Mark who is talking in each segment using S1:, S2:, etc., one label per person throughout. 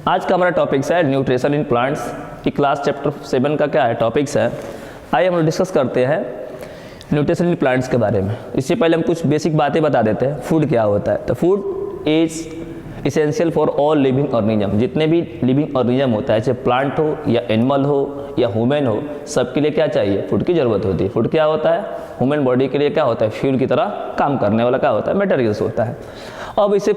S1: आज का हमारा टॉपिक्स है न्यूट्रिशन इन प्लांट्स की क्लास चैप्टर 7 का क्या है टॉपिक्स है। आइए हम लोग डिस्कस करते हैं न्यूट्रिशन इन प्लांट्स के बारे में। इससे पहले हम कुछ बेसिक बातें बता देते हैं। फूड क्या होता है, तो food is essential for all living organism. जितने भी लिविंग ऑर्गेनिज्म होता है, चाहे प्लांट हो या एनिमल हो या ह्यूमन हो, सबके लिए क्या चाहिए, फूड की ज़रूरत होती है। फूड क्या होता है, ह्यूमन बॉडी के लिए क्या होता है, फ्यूल की तरह काम करने वाला क्या होता है, मटेरियल्स होता है। अब इसे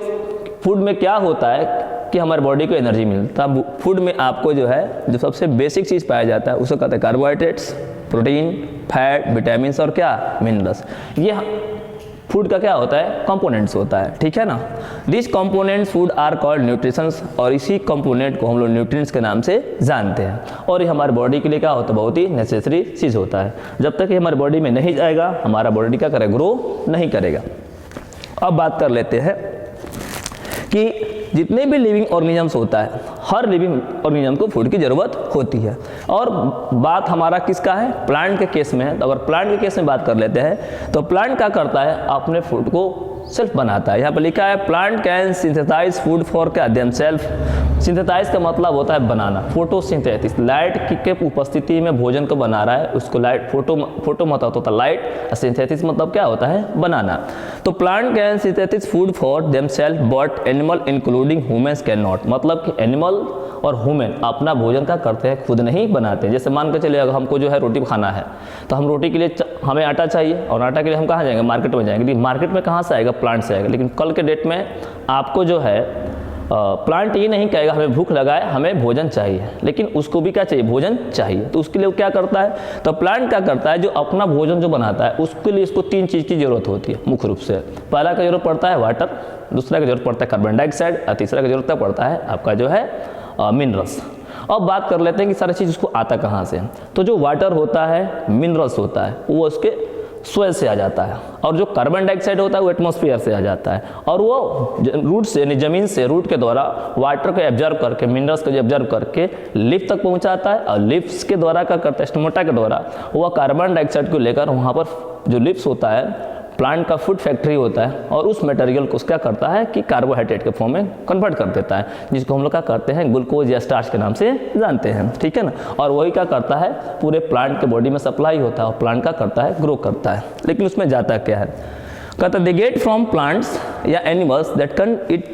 S1: फूड में क्या होता है कि हमारे बॉडी को एनर्जी मिलता है। फूड में आपको जो है जो सबसे बेसिक चीज़ पाया जाता है उसको कहते हैं कार्बोहाइड्रेट्स, प्रोटीन, फैट, विटामिन और क्या, मिनरल्स। ये फूड का क्या होता है, कंपोनेंट्स होता है, ठीक है ना। This components food are called nutritions, और इसी कंपोनेंट को हम लोग न्यूट्रिएंट्स के नाम से जानते हैं। और ये हमारे बॉडी के लिए क्या होता है, बहुत ही नेसेसरी चीज़ होता है। जब तक ये हमारे बॉडी में नहीं जाएगा, हमारा बॉडी क्या करेगा, ग्रो नहीं करेगा। अब बात कर लेते हैं कि जितने भी लिविंग ऑर्गेनिजम्स होता है, हर लिविंग ऑर्गेनिज्म को फूड की ज़रूरत होती है। और बात हमारा किसका है, प्लांट के केस में है। तो अगर प्लांट के केस में बात कर लेते हैं तो प्लांट क्या करता है, अपने फूड को सेल्फ बनाता है। यहाँ पर लिखा है plant can synthesise food for क्या, देम सेल्फ। सिंथेसाइज का मतलब होता है बनाना, फोटोसिंथेसिस। लाइट के उपस्थिति में भोजन को बना रहा है, उसको लाइट फोटो मतलब होता है लाइट, और सिंथेसिस मतलब क्या होता है, बनाना। तो plant can synthesis food for them self but animal including humans can not. मतलब कि एनिमल और ह्यूमन अपना भोजन का करते हैं, खुद नहीं बनाते। जैसे मान के चलिए हमको जो है रोटी खाना है, तो हम रोटी के लिए हमें आटा चाहिए, और आटा के लिए हम कहाँ जाएंगे, मार्केट में जाएंगे। लेकिन मार्केट में कहाँ से आएगा, प्लांट से आएगा। लेकिन कल के डेट में आपको जो है प्लांट ये नहीं कहेगा हमें भूख लगाए, हमें भोजन चाहिए, लेकिन उसको भी क्या चाहिए, भोजन चाहिए। तो उसके लिए वो क्या करता है, तो प्लांट क्या करता है, जो अपना भोजन जो बनाता है उसके लिए इसको 3 चीज़ की जरूरत होती है मुख्य रूप से। पहला का जरूरत पड़ता है वाटर, दूसरा का जरूरत पड़ता है कार्बन डाइऑक्साइड, और तीसरा का जरूरत पड़ता है आपका जो है मिनरल्स। अब बात कर लेते हैं कि सारी चीज़ उसको आता कहाँ से। तो जो वाटर होता है, मिनरल्स होता है, वो उसके सोयल से आ जाता है, और जो कार्बन डाइऑक्साइड होता है वो एटमॉस्फेयर से आ जाता है, और वो रूट से यानी ज़मीन से रूट के द्वारा वाटर को एब्जर्व करके, मिनरल्स को एब्जर्व करके लिफ तक पहुंचाता है, और लिफ्स के द्वारा क्या करता है, स्टोमेटा के द्वारा वह कार्बन डाइऑक्साइड को लेकर वहाँ पर जो लिफ्स होता है, प्लांट का फूड फैक्ट्री होता है, और उस मटेरियल को क्या करता है कि कार्बोहाइड्रेट के फॉर्म में कन्वर्ट कर देता है, जिसको हम लोग क्या करते हैं, ग्लूकोज या स्टार्च के नाम से जानते हैं, ठीक है ना। और वही क्या करता है, पूरे प्लांट के बॉडी में सप्लाई होता है, और प्लांट का करता है, ग्रो करता है। लेकिन उसमें जाता क्या है, कहता है दे गेट फ्रॉम प्लांट्स या animals that can eat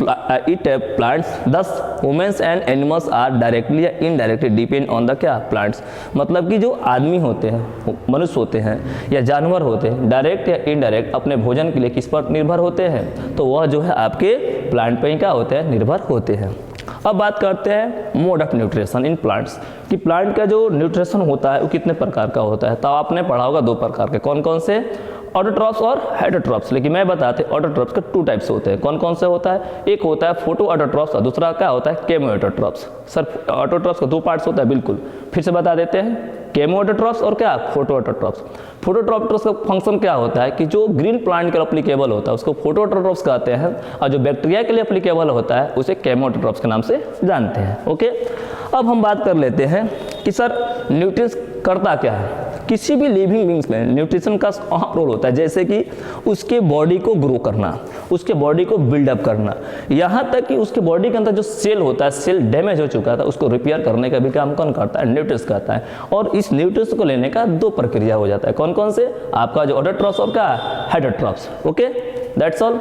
S1: plants, thus humans and animals are directly या इनडायरेक्टली डिपेंड ऑन द क्या, प्लांट्स। मतलब कि जो आदमी होते हैं, मनुष्य होते हैं या जानवर होते हैं, डायरेक्ट या इनडायरेक्ट अपने भोजन के लिए किस पर निर्भर होते हैं, तो वह जो है आपके प्लांट पर ही क्या होते हैं, निर्भर होते हैं। अब बात करते हैं mode of nutrition in plants, कि प्लांट का जो न्यूट्रिशन होता है वो कितने प्रकार का होता है। तो आपने पढ़ा होगा 2 प्रकार के, कौन कौन से, ऑटोट्रॉप्स और हेटेरोट्रॉप्स। लेकिन मैं बताते ऑटोट्रॉप्स के 2 टाइप्स होते हैं। कौन कौन से होता है, एक होता है फोटो ऑटोट्रॉप्स, और दूसरा क्या होता है, केमो ऑटोट्रॉप्स। सर ऑटोट्रॉप्स का 2 पार्ट्स होता है, बिल्कुल फिर से बता देते हैं, केमो ऑटोट्रॉप्स और क्या, फोटो ऑटोट्रॉप्स। फोटो ऑटोट्रॉप्स का फंक्शन क्या होता है कि जो ग्रीन प्लांट के लिए एप्लीकेबल होता है उसको फोटो ऑटोट्रॉप्स कहते हैं, और जो बैक्टीरिया के लिए एप्लीकेबल होता है उसे केमो ऑटोट्रॉप्स के नाम से जानते हैं। ओके, अब हम बात कर लेते हैं कि सर न्यूट्रिएंट्स करता क्या है। किसी भी लिविंग बींग्स में न्यूट्रिशन का अहम रोल होता है, जैसे कि उसके बॉडी को ग्रो करना, उसके बॉडी को बिल्डअप करना, यहाँ तक कि उसके बॉडी के अंदर जो सेल होता है, सेल डैमेज हो चुका था, उसको रिपेयर करने का भी काम कौन करता है, न्यूट्रिएंट्स करता है। और इस न्यूट्रिएंट्स को लेने का 2 प्रक्रिया हो जाता है, कौन कौन से, आपका जो ऑटोट्रॉप्स और क्या, हेटेरोट्रॉप्स। Okay, that's all.